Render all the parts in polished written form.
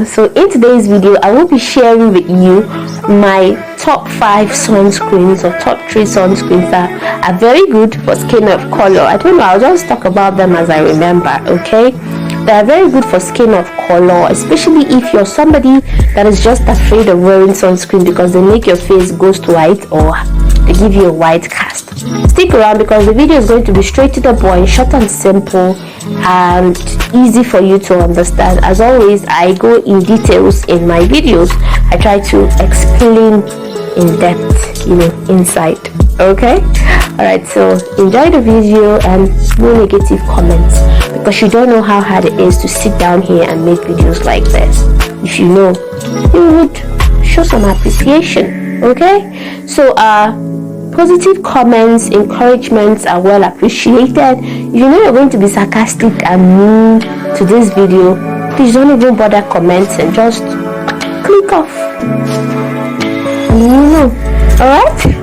So in today's video, I will be sharing with you my top 5 sunscreens or top 3 sunscreens that are very good for skin of color. I don't know, I'll just talk about them as I remember, okay? They are very good for skin of color, especially if you're somebody that is just afraid of wearing sunscreen because they make your face ghost white or they give you a white cast. Stick around because the video is going to be straight to the point, short and simple, and easy for you to understand. As always, I go in details in my videos. I try to explain in depth, inside. Okay, all right, so enjoy the video and no negative comments, because you don't know how hard it is to sit down here and make videos like this. If you know, you would show some appreciation. Okay, so positive comments, encouragements are well appreciated. If you know you're going to be sarcastic and mean to this video, please don't even bother commenting, just click off. Alright?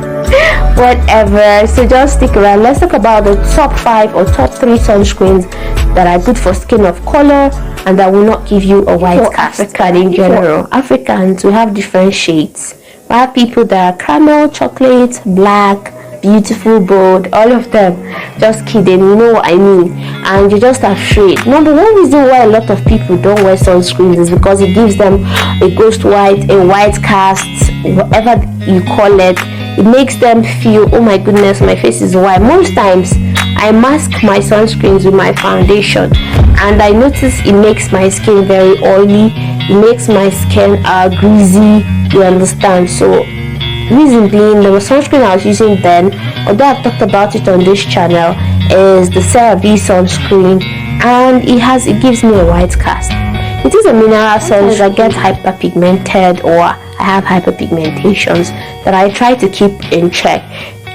Whatever, so just stick around. Let's talk about the top 5 or top 3 sunscreens that are good for skin of color and that will not give you a white cast. African in general, Africans, we have different shades. We have people that are caramel, chocolate, black, beautiful, bold, all of them. Just kidding, you know what I mean. And you're just afraid. Number one reason why a lot of people don't wear sunscreens is because it gives them a ghost white, a white cast, whatever you call it. It makes them feel, oh my goodness, my face is white. Most times I mask my sunscreens with my foundation and I notice it makes my skin very oily. It makes my skin greasy, you understand. So reason being, the sunscreen I was using then, although I've talked about it on this channel, is the CeraVe sunscreen, and it gives me a white cast. It is a mineral sunscreen. I get hyperpigmented or I have hyperpigmentations that I try to keep in check.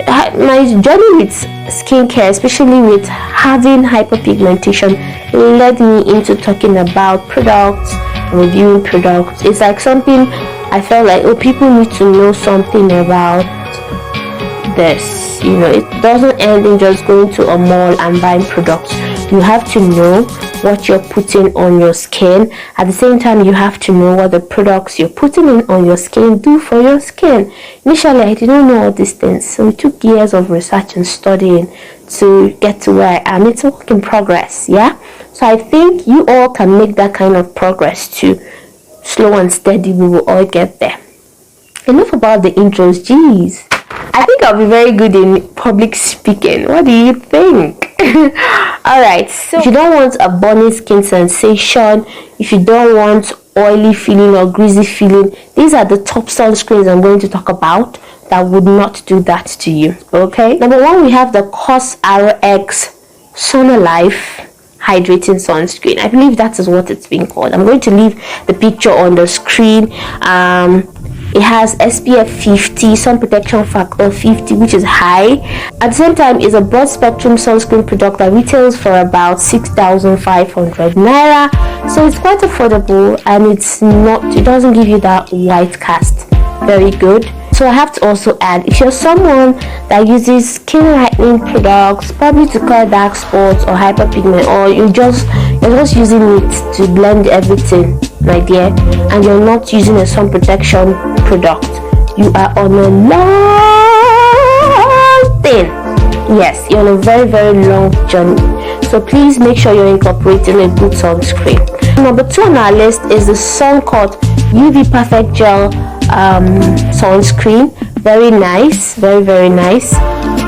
My journey with skincare, especially with having hyperpigmentation, led me into talking about products, reviewing products. It's like something I felt like, people need to know something about this. It doesn't end in just going to a mall and buying products. You have to know what you're putting on your skin. At the same time, you have to know what the products you're putting on your skin do for your skin. Initially, I didn't know all these things, so it took years of research and studying to get to where I am. It's a work in progress, yeah? So I think you all can make that kind of progress too. Slow and steady, we will all get there. Enough about the intros, jeez. I think I'll be very good in public speaking. What do you think? Alright, so if you don't want a burning skin sensation, if you don't want oily feeling or greasy feeling, these are the top sunscreens I'm going to talk about that would not do that to you. Okay, number 1, we have the Courserx Sonolife hydrating sunscreen. I believe that is what it's being called. I'm going to leave the picture on the screen. It has SPF 50, sun protection factor 50, which is high. At the same time, it's a broad spectrum sunscreen product that retails for about 6,500 naira. So it's quite affordable, and it doesn't give you that white cast. Very good. So I have to also add, if you're someone that uses skin lightening products, probably to clear dark spots or hyperpigment, or you're just using it to blend everything, my dear, and you're not using a sun protection product, you are on a long thing. Yes, you're on a very, very long journey. So please make sure you're incorporating a good sunscreen. Number 2 on our list is the Suncort UV Perfect Gel sunscreen. Very nice, very, very nice.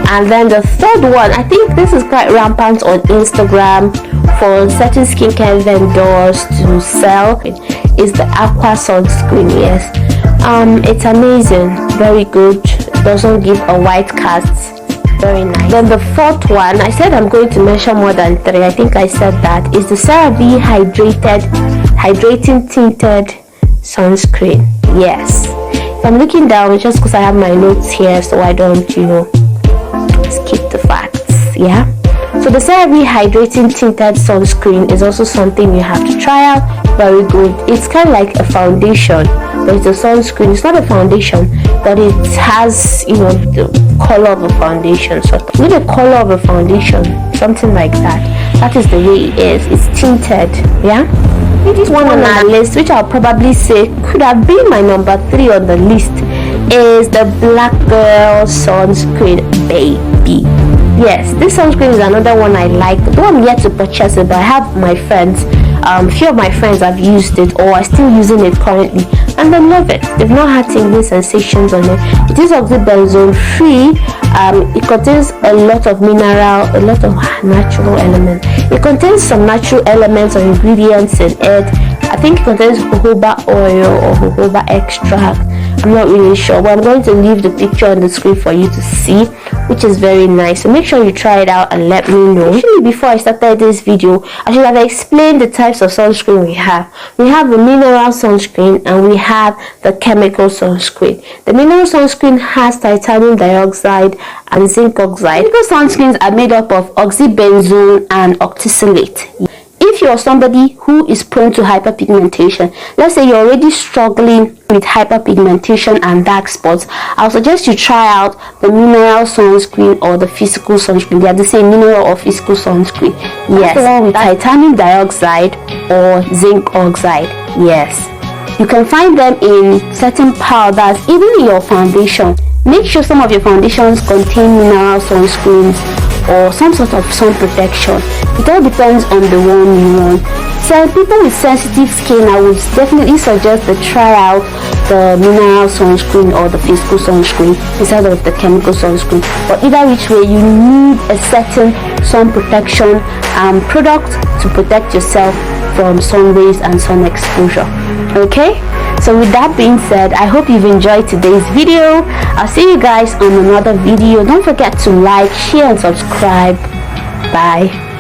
And then the third one, I think this is quite rampant on Instagram for certain skincare vendors to sell, is the Aqua sunscreen. Yes, it's amazing, very good, doesn't give a white cast. Very nice. Then the fourth one, I said I'm going to mention more than 3. I think I said that, is the CeraVe hydrating tinted sunscreen. Yes, if I'm looking down, it's just because I have my notes here, so I don't skip the facts. Yeah, so the CeraVe hydrating tinted sunscreen is also something you have to try out. Very good. It's kind of like a foundation, but it's a sunscreen. It's not a foundation, but it has the color of a foundation, sort of. With the color of a foundation, something like that. That is the way it is. It's tinted. Yeah, This one on our list, which I'll probably say could have been my number 3 on the list, is the Black Girl Sunscreen Baby. Yes, this sunscreen is another one I like, though I'm yet to purchase it, but I have my friends, few of my friends have used it or are still using it currently, and they love it. They've not had tingling sensations on it. It is oxybenzone free. It contains a lot of mineral, a lot of natural elements. It contains some natural elements or ingredients in it. I think it contains jojoba oil or jojoba extract. I'm not really sure, but I'm going to leave the picture on the screen for you to see, which is very nice. So make sure you try it out and let me know. Actually, before I started this video, I should have explained the types of sunscreen we have. We have the mineral sunscreen and we have the chemical sunscreen. The mineral sunscreen has titanium dioxide and zinc oxide. Chemical sunscreens are made up of oxybenzone and octisalate. If you're somebody who is prone to hyperpigmentation, let's say you're already struggling with hyperpigmentation and dark spots, I'll suggest you try out the mineral sunscreen or the physical sunscreen. They are the same, mineral or physical sunscreen. Yes, the one with titanium dioxide or zinc oxide. Yes, you can find them in certain powders, even in your foundation. Make sure some of your foundations contain mineral sunscreens or some sort of sun protection. It all depends on the one you want. So people with sensitive skin, I would definitely suggest to try out the mineral sunscreen or the physical sunscreen instead of the chemical sunscreen. But either which way, you need a certain sun protection product to protect yourself from sun rays and sun exposure. Okay, so with that being said, I hope you've enjoyed today's video. I'll see you guys on another video. Don't forget to like, share and subscribe. Bye.